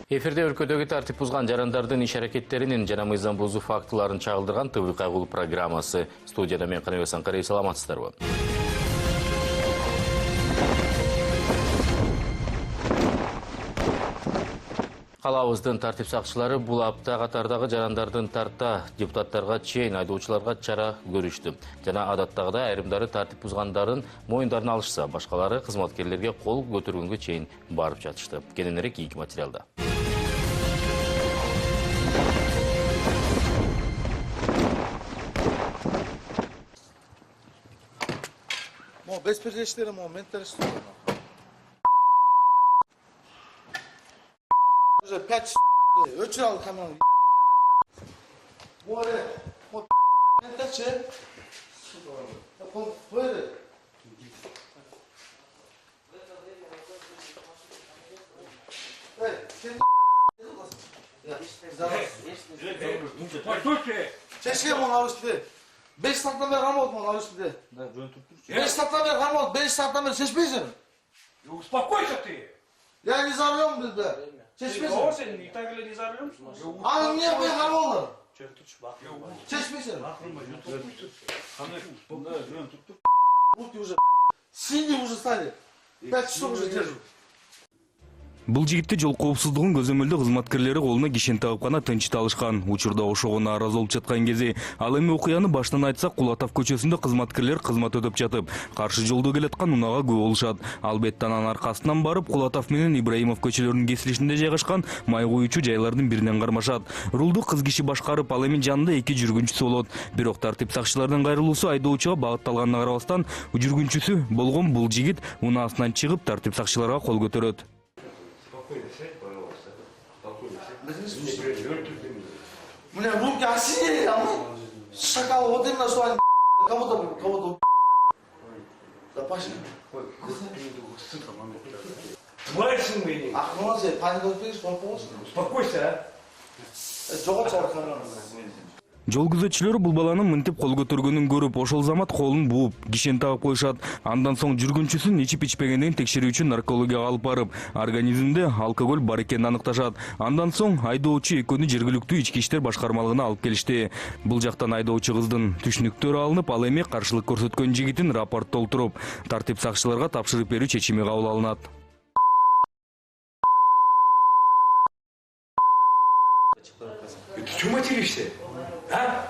Эфирде өлкөдөгү тартип бузган жарандардын иш аракеттеринин жана мыйзам бузуу фактыларын чагылдырган ТВ кагыл программасы. Студияда мен Каныбек Санкарей, саламатсыздарбы? Калабыздын тартип сакчылары бул апта катардагы жарандардын тарта депутаттарга чейин айдоочуларга чара көрүштү. Жана адаттагыдай айрымдары тартип бузгандарын моюндарына алышса, башкалары кызматкерлерге кол көтөргөнгө чейин барып жатышты. Кененирээк кийинки материалда. Беспредельщиктеры менталист. Уже 5 өчүрал камераны. Море, ментаче. Böyle. Çeşke mon alıştı. 5 saatten beri kalmadı mon alıştı. 5 saatten beri kalmadı. 5 saatten beri seçmeyeceksin. Успокойся ты! Ya не zarlıyorum biz de. Seçmeyeceksin. Sen и так или не зарвемся? Anam niye böyle kalmadı? Seçmeyeceksin. Будьте уже. Сиди уже стали. 5 часов уже держу. Бул жигитти жол коопсуздугун көзөмөлдөө кызматкерлери колуна кишен тагып гана тынчыта алышкан. Учурда ошого нааразы болуп жаткан кези ал эми окуяны баштан айтсак, Кулатов көчөсүндө кызматкерлер кызмат өтөп жатып, каршы жолдо келаткан унага күбө болушат. Албетте анын аркасынан барып Кулатов менен Ибраимов көчөлөрүнүн кесилишинде жайгашкан май куюучу жайлардын биринен кармашат. Рулду кыз киши башкарып, ал эми жанында 2 жүргүнчүсү болот. Бирок тартип сакчыларынын кайрылуусу айдоочуга багытталганына карабастан, жүргүнчүсү болгон бул жигит унаасынан чыгып тартип сакчыларга кол көтөрөт. У меня руки осинели, а мы шакал вот именно что они кого-то. Да пошли. Тварь сын. Ах, ну он здесь, паник отпишешь, он полностью. Успокойся, а? Жогот чаркан. Жол күзөтчүлөрү бул баланын мынтип кол көтөргөнүн көрүп, ошол замат колун бууп, кишен тагып коюшат. Андан соң жүргүнчүсүн ичип-ичпегендигин текшерүү үчүн наркологияга алып барып, организминде алкоголь бар экенин аныкташат. Андан соң айдоочу экөөнү жергиликтүү ички иштер башкармалыгына алып келишти. Бул жактан айдоочу кыздын түшүнүктөрү алынып, ал эми каршылык көрсөткөн жигитин рапорт толтуруп, тартип сакчыларга тапшырып берүү чечими кабыл алынат. Ты что материшься? А?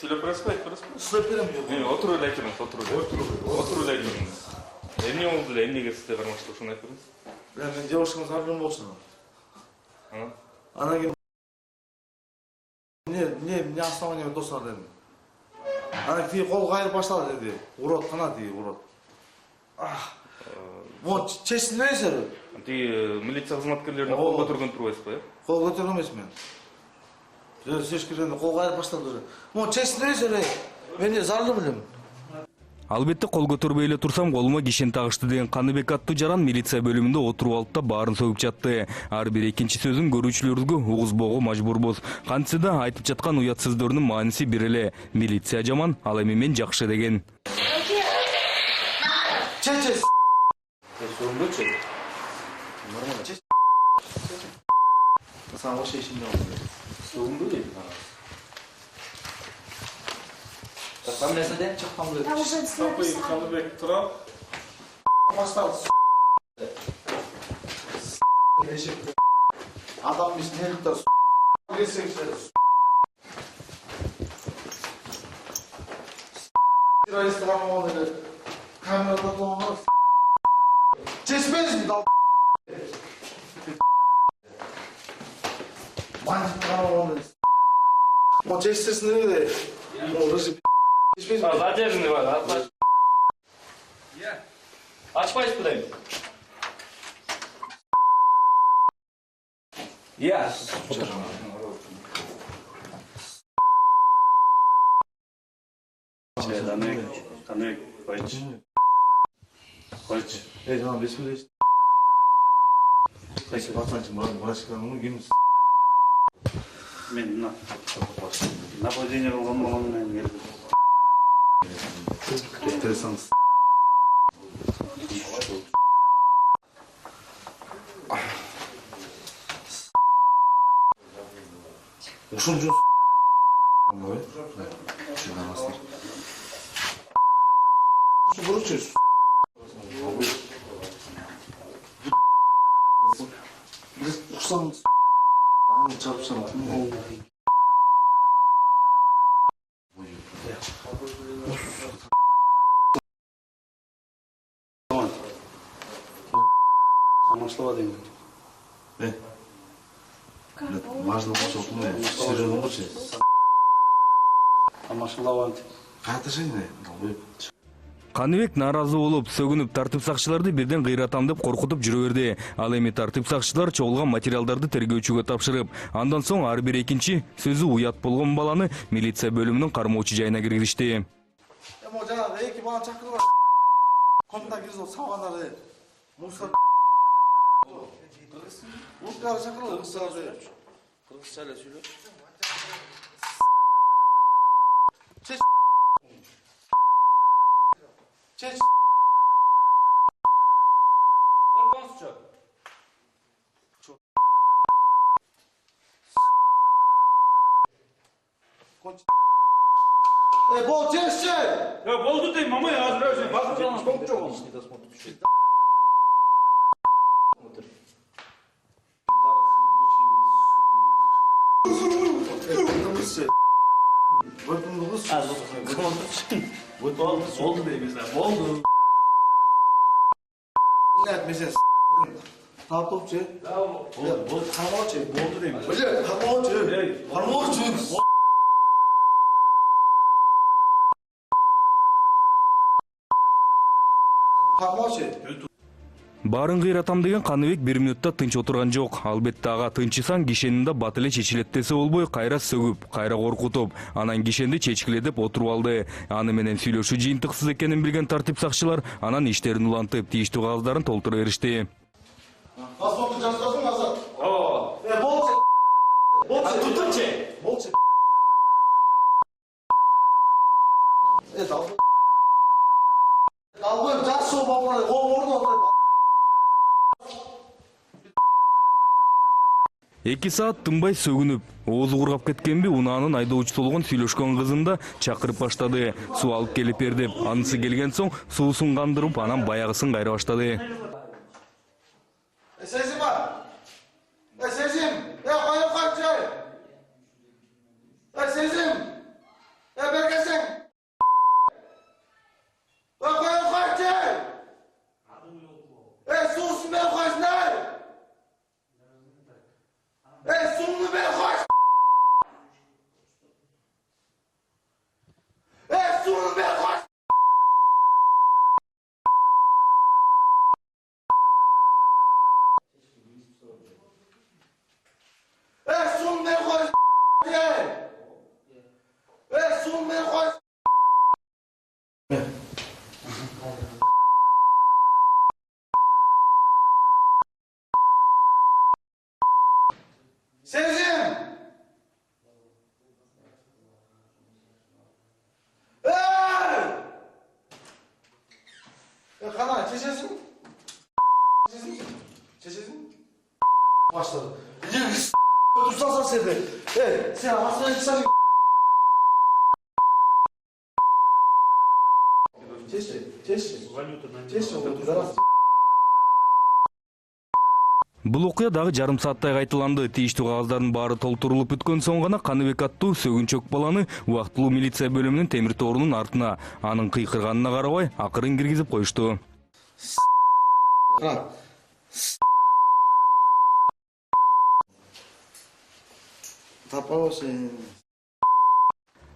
Силе происходит. Отуруп эле айтыңыз, отуруп эле айтыңыз. Эмне болду эле, эмнеге сизде кармаштуу ушуну айтып бериңиз. Мен девушкамыз аргын болчу. Анан кийин не основание досуна дедим. Анан кийин кол кайрып баштады деди. Урод кана деди, урод. Вот честно бересиз. Ти милиция кызматкерлерине кол көтөргөн турбайсызбы, э? Кол көтөргөн эмесмин. Сешкирен кол кайрып баштады уже. Вот честно бересиз. Мен зарлы билем. Албетте кол көтөрбөй эле турсам, колума кишен тагышты деген Каныбек аттуу жаран милиция бөлүмүндө отуруп алып да баарын сөгүп жатты. Ар бир экинчи сөзүн көрүүчүлөргө угузбоого мажбурбуз. Кантсе да айтып жаткан уят сөздөрүнүн мааниси бир эле. Милиция жаман, ал эми мен жакшы деген. Чечес. Сам вообще ишин делать. Там нерседен чыккан белет. Стопы, Каныбек, турап. Бастал. Адам эмес неліктер. Террористтер амал эле. Камерада тоңгон. Чечпеңиз дал. Бандит амал эле. Мо чечсесин эле. Задержанный вас. Açmayız buradayım. Я. Qanday qo'ychi? Qo'ychi. Tamam besmele. Peki vatandaşım başkanımın günümüz. Men нападение qilgan bo'laman keldim. Enteresan. Ушунчу. Ой. Şuna bastır. Şu buruçuz. Biz uçsanız. Tamam çarpsam. Anlaşılma değil. Ne? Важно çok mu? Серьезно лучше. Anlaşılma. Катышың не? Каныбек нааразы болуп, сөгүнүп тартип сакчыларды бирден кыйратам деп коркутуп жүрө берди. Ал эми тартип сакчылар чогулган материалдарды тергөөчүгө тапшырып, андан соң ар бир экинчи сөзү уят болгон баланы милиция бөлүмүнүн кармоочу жайына киргизишти. 뭐 제가 내 이렇게 많은 차크가 건다 그래서 사과나래 무슨 무슨 차크를 무슨 그렇게 줄여 제 뭐 제시 Ya oldu deyim ama ya hazır özüm. Bakın canım. Çok. Oldu deyimizler. Oldu. Ne mesela taptopçu Oldu. Kalmaçı. Oldu deyimiz. öyle harmoçu Барын кыйратам деген Каныбек 1 минутта тынч отурган жок. Албетте ага тынчысаң кишенин да бат эле чечилет десе болбой, кайра сөгүп, кайра коркутуп, анан кишенди чечкиле деп отуруп алды. Аны менен сүйлөшүү жыйынтыксыз экенин билген тартип сакчылар анан иштерин улантып, тийиштүү кагаздарын толтура беришти. Паспорту жаздың азат. Aa. Болчу. Ha tuttum ki. Болчу. Албай жасоо балдар ордо. 2 саат тынбай сөгүнүп, оозу кургап кеткенби, унаанын айдоочусу болгон сүйлөшкөн кызын да чакырып баштады. Суу алып келип бер деп, анысы келген соң суусун кандырып, анан баягысын кайра баштады. Sezim var. Sezim. Koyun kaçı. Sezim. Berkesin. Koyun kaçı. Sus ben kaçlar. Sunu ben kaç. Sunu ben kaç. Sun ben kaç. Sun ben kaç. Sezim. Kana çeşesin. Çeşesin. Başladı. Yürü. Tutsan seni. Sen aslında sen. Бул окуя дагы жарым сааттай кайталанды. Тийиштүү кагаздардын баары толтурулуп бүткөн соң гана Каныбек аттуу сөгүнчөк баланы убактылуу милиция бөлүмүнүн темир торунун артына, анын кыйкырганына карабай, акырын киргизип коюшту.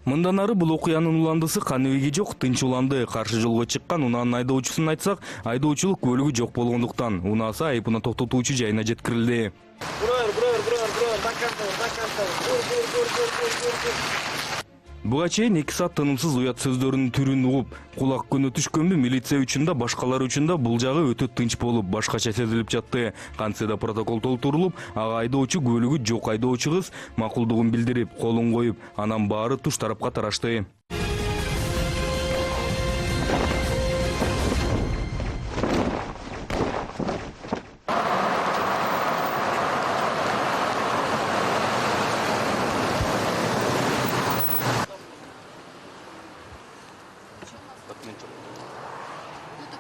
Мындан ары бул окуянын уландысы Каныбеги жок, тынч уланды. Каршы жолго чыккан унаанын айдоочусун айтсак, айдоочулук көлүгү жок болгондуктан унаасы айыпына токтотуучу жайына жеткирилди. Буга чейин 2 саат тынымсыз уят сөздөрүнүн түрүн угуп, кулак көнө түшкөнбү милиция үчүн да башкалар үчүн да бул жагы өтө тынч болуп, башкача сезилип жатты. Кантсе да протокол толтурулуп, ага айдоочу көлүгү жок айдоочу кыз макулдугун билдирип, колун коюп, анан баары туш тарапка тарашты.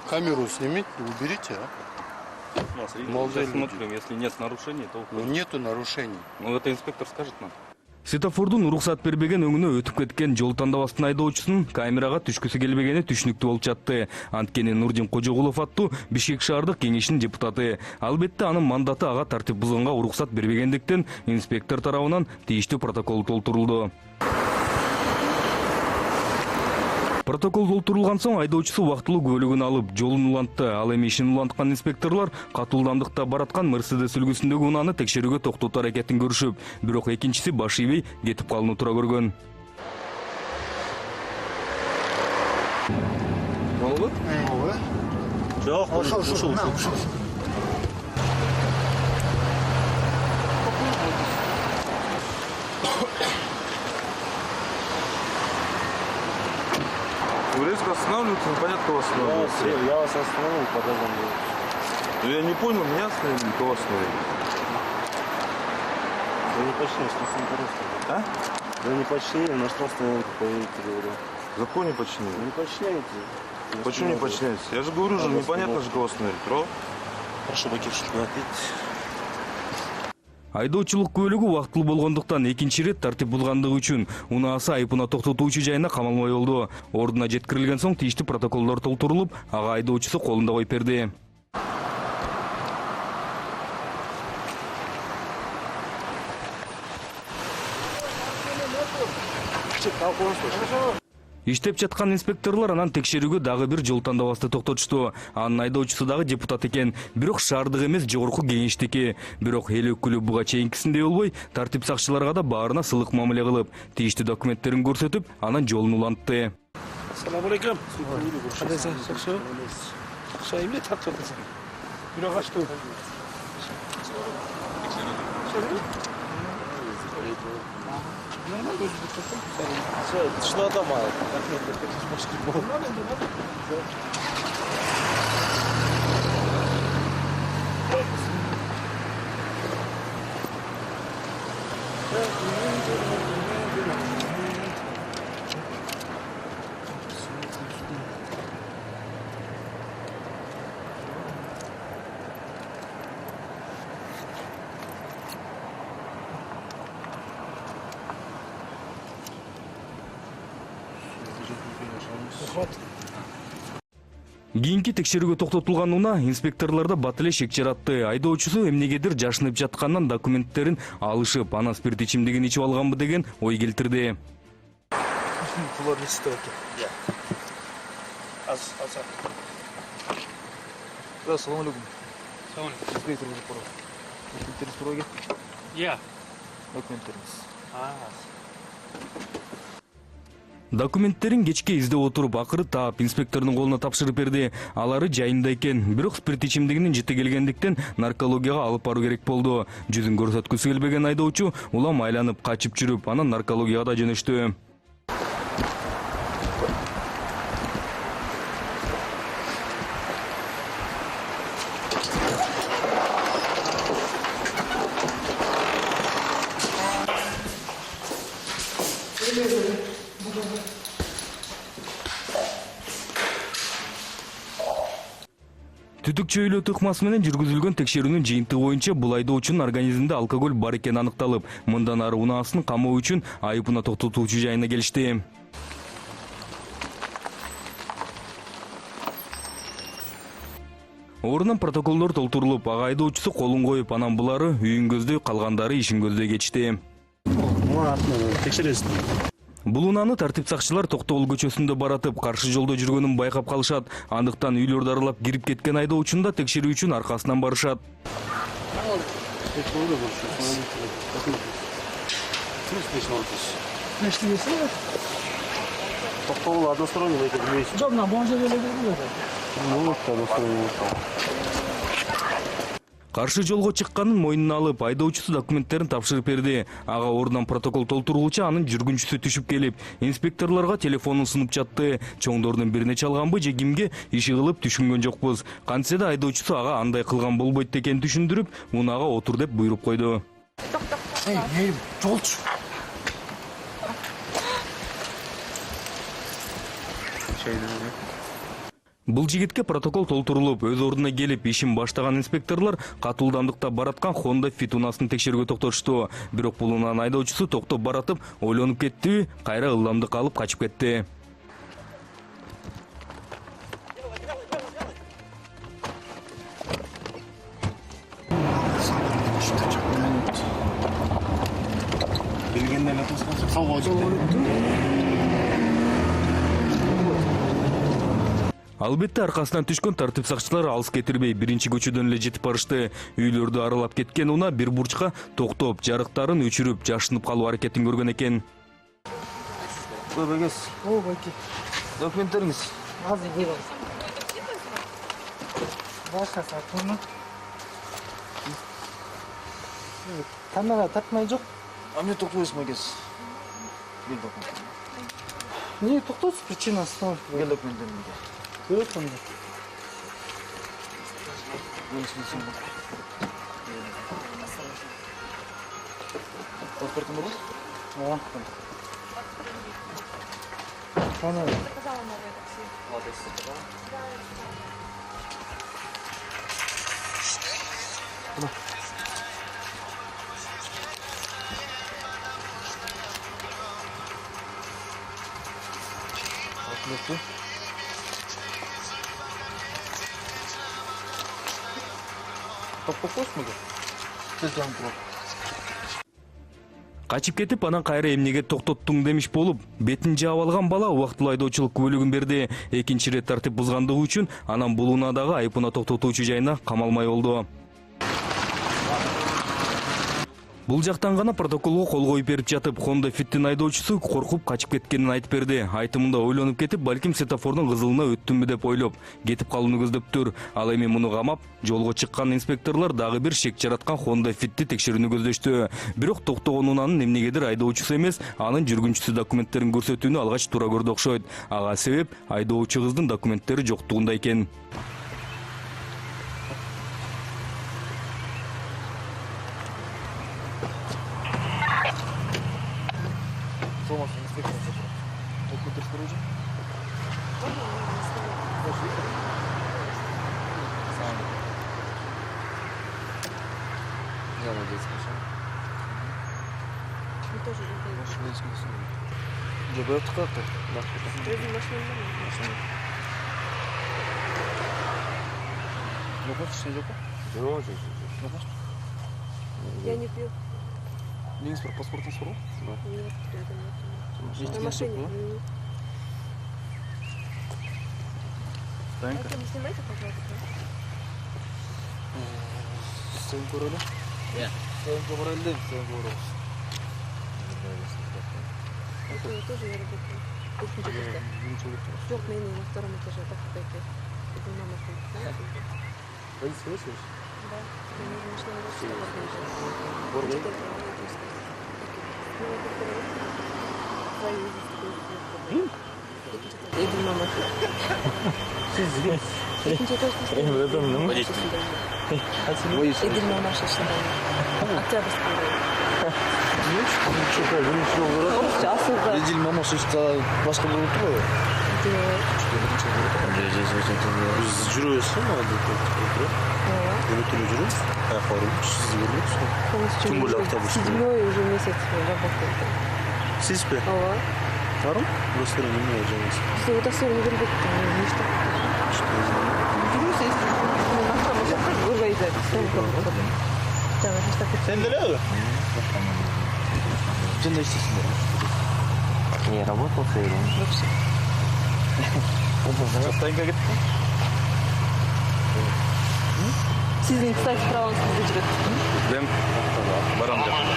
Камеру снимите, уберите, а? Молодые люди. Смотрим, если нет нарушений, то... Ну, нету нарушений. Ну, это инспектор скажет нам. Светофордун уруксат бербеген өңүнө өтүп кеткен жол тандабастын айдоочусунун камерага түшкүсү келбегени түшүнүктүү болуп жатты. Анткени Нурдин Кожогулов аттуу Бишкек шаардык кеңешинин депутаты. Албетте анын мандаты ага тартип бузганга уруксат бербегендиктен инспектор тарабынан тийиштүү протокол толтурулду. Протокол толтурулган соң айдоочусу убактылуу көлүгүн алып жолун улантты. Ал эми ишин уланткан инспекторлор катуу ылдамдыкта бараткан Мерседес үлгүсүндөгү унааны текшерүүгө токтотуу аракетин көрүшүп, бирок экинчиси баш ийбей кетип калууну туура көргөн. Болобу? Жок, ушул. Вы резко останавливаете, непонятно, кого останавливаете. Я вас остановил, показал. Ну, я не понял, меня остановили, кого остановили. Вы не почтили, что с интересно. А? Вы не почтили, на что остановили, поедете, говорю. Закон не подчинили. Вы не почтяете. Почему не подчиняетесь? Я же говорю, же непонятно же, кого остановили. Правда? Прошу покинуть ответить. Айдоочулук көлүгү убактылуу болгондуктан экинчи ирет тартип бузгандыгы үчүн унаасы айыпына токтотуучу жайына камалмай болду. Ордуна жеткирилген соң тийиштүү протоколдор толтурулуп, ага айдоочусу колунда коюп берди. Иштеп жаткан инспекторлор анан текшерүүгө дагы бир жол тандабасты токтотушту. Анын айдоочусу дагы депутат экен, бирок шаардык эмес, жогорку кеңештики. Бирок эл өкүлү буга чейинкисиндей болбой, тартип сакчыларга да баарына сылык мамиле кылып, тийиштүү документтерин көрсөтүп, анан жолун улантты. Assalamu alaikum. Кандайсың? Жакшы. Жакшы, эмне тартып жатасың? Бирок ачтым. Нормально өзү туттум. Что там, а? Кийинки текшерүүгө токтотулган унаа инспекторлордо бат эле шек жаратты. Айдоочусу эмнегедир жашынып жаткандан документтерин алышып, анан спирт ичимдигин ичип алганбы деген ой келтирди. Булар не стоит. Az. Assalamu alaikum. Assalamu alaikum. Inspektor Музапаров. Документтериңиз турбай кетти. Я. Документтериңиз. Документтерин кечке издеп отуруп, акыры таап инспектордун колуна тапшырып берди. Алары жайында экен, бирок спирт ичимдигинин жыты келгендиктен наркологияга алып баруу керек болду. Жүзүн көрсөткүсү келбеген айдоочу улам айланып качып жүрүп, анан наркологияга да жөнөштү. Түтүкчөйлөө тыкмасы менен жүргүзүлгөн текшерүүнүн жыйынтыгы боюнча бул айдоочунун организминде алкоголь бар экени аныкталып, мындан ары унаасын камоо үчүн айыпына токтотуучу жайына келишти. Ордунан протоколдор толтурулуп, ага айдоочусу колун коюп, анан булары үйүн көздөй, калгандары ишин көздөй кетишти. Текшересиз. Бул унааны тартип сакчылар Токтогул көчөсүндө баратып, каршы жолдо жүргөнүн байкап калышат. Андыктан үйлөрдү аралап кирип кеткен айдоочуну да текшерүү үчүн аркасынан барышат. Eşliyorsun. Тоқтоғұл односторонний это вместе. Çok na bonca böyle değil. Ну, вот односторонний. Каршы жолго чыкканын мойнуна алып, айдоочусу документтерин тапшырып берди. Ага ордунан протокол толтургуча анын жүргүнчүсү түшүп келип, инспекторлорго телефонун сунуп жатты. Чоңдордун бирине чалганбы же кимге иши кылып түшүнгөн жокпуз. Кантсе да айдоочусу ага андай кылган болбойт экенин түшүндүрүп, унага отур деп буйруп койду. Эй, жолчу. Бул жигитке протокол толтурулуп, өз ордуна келип ишин баштаган инспекторлор катуу ылдамдыкта бараткан Honda Fit унасын текшерүүгө токтошту. Бирок бул унаанын айдоочусу токтоп баратып, ойлонуп кеттиби, кайра ылдамдык алып качып кетти. Белгенден отпускан салға Албетте аркасынан түшкөн тартип сакчылары алыс кетирбей биринчи көчөдөн эле жетип барышты. Үйлөрдү аралап кеткен уна бир бурчка токтоп, жарыктарын өчүрүп, жашынып калуу аракетин көргөн экен. Көбегес. О, байки. Документтериңиз. Азыр келем. Баша сатуну. Камера тартмай жок. А мне тоқтойсың магес. Бел документ. Не токтосуз причинасы бар. Бел документтериңизге. Көп онда. Паспортың бар? Ага. Камера. Качып кетип, анан кайра эмнеге токтоттуң демиш болуп, бетин жаап алган бала убактылуу айдоочулук күбөлүгүн берди. Экинчи ирет тартип бузгандыгы үчүн анан бул унаадагы айыпына токтотуучу жайына камалмай болду. Бул жактан гана протоколго кол коюп берип жатып, Honda Fit'тин айдоочусу коркуп качып кеткенин айтып берди. Айтымында ойлонуп кетип, балким светофордун кызылына өттүмбү деп ойлоп, кетип калууну көздөптүр. Ал эми муну камап, жолго чыккан инспекторлор дагы бир шек жараткан Honda Fit'ти текшерүүнү көздөштү. Бирок токтогон унаанын эмнегедир айдоочусу эмес, анын жүргүнчүсү документтерин көрсөтүүнү алгач туура көрдү окшойт. Ага себеп айдоочу кыздын документтери жоктугунда экен. Я не пью. Паспортың сұру? Нет, на машине. Это не снимайте, пожалуйста. Сен көрелі? Сен көрелі, сен көрелі. Это я тоже не работаю. Жоқ, мен на втором этаже, так и пойти. Это мама ходит. Ты слышишь? Да. Мне нужно начинать работать. Эдил мама. Эдил мама шашында. Октябрьский. Сейчас уже. Эдил мама шашта башқа болып тұр ғой? Біз жүресің ма? Үмітілі жүресің? Аяқпарым, сізді көрмексің? Тем более автобус. 7-й уже месяц работает. Сіз бе? Ага. Тарым? Достырын емей жаңыз. Если вот особо не берегут, то не что. Берусь, если вывайдет. Сен де ләгі? Сен де істейсің бәрі? Не, работал сейлом. Вообще. Жастайынға кеттің? Сіздің, кстати, праваңыз жүреді. Дем барам жақында.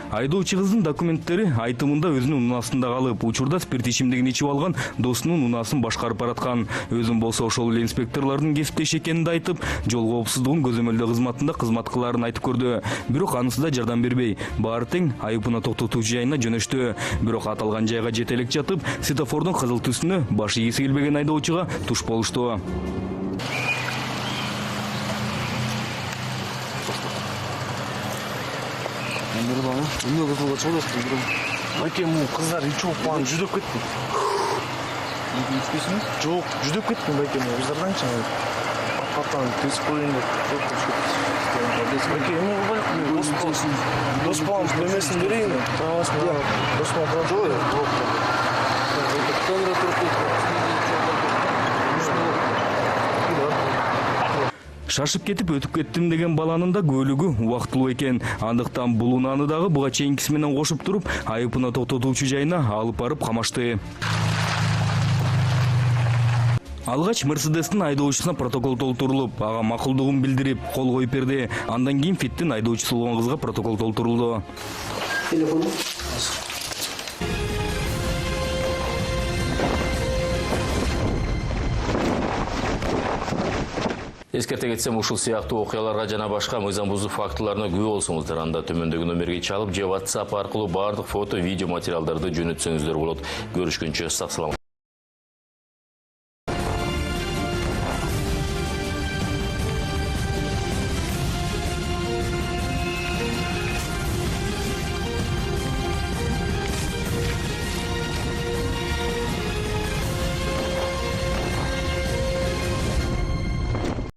Айдоочу кыздын документтери айтымында өзүнүн унаасында калып, учурда спирт ичимдигин ичип алган досунун унаасын башкарып бараткан. Өзүн болсо ошол эле инспекторлордун кесиптеш экенин айтып, жол коопсуздугун көзөмөлдөө кызматында кызмат кылаарын айтып көрдү. Бирок анысы да жардам бербей, баары тең айыпына токтотуучу жайына жөнөштү. Бирок аталган жайга жете элек жатып, светофордун кызыл түсүнө баш ийиси келбеген айдоочуга туш болушту. Эмне кызылга чыгып Байкем кыздар ичип калган жүдөп кетти. İçpesiniz? Жок, жүдөп кеттим байкем кыздарданчы. Каттан тез коюн деп. Байкем эмне кылбайт? Дос балам немесин берейин. Дос балам жок. Шашып кетип өтүп кеттим деген баланын да көлүгү убактылуу экен. Андыктан бул унааны дагы буга чейинкиси менен кошуп туруп, айыпына токтотуучу жайына алып барып камашты. Алгач Мерседестин айдоочусуна протокол толтурулуп, ага макулдугун билдирип, кол коюп берди. Андан кийин Фиттин айдоочусу болгон кызга протокол толтурулду. Эскерте кетсем, ушул сыяктуу окуяларга жана башка мыйзам бузуу фактыларына күбө болсоңуздар, анда төмөндөгү номерге чалып же WhatsApp аркылуу бардык фото, видео материалдарды жөнөтсөңүздөр болот. Көрүшкөнчө сак саламат.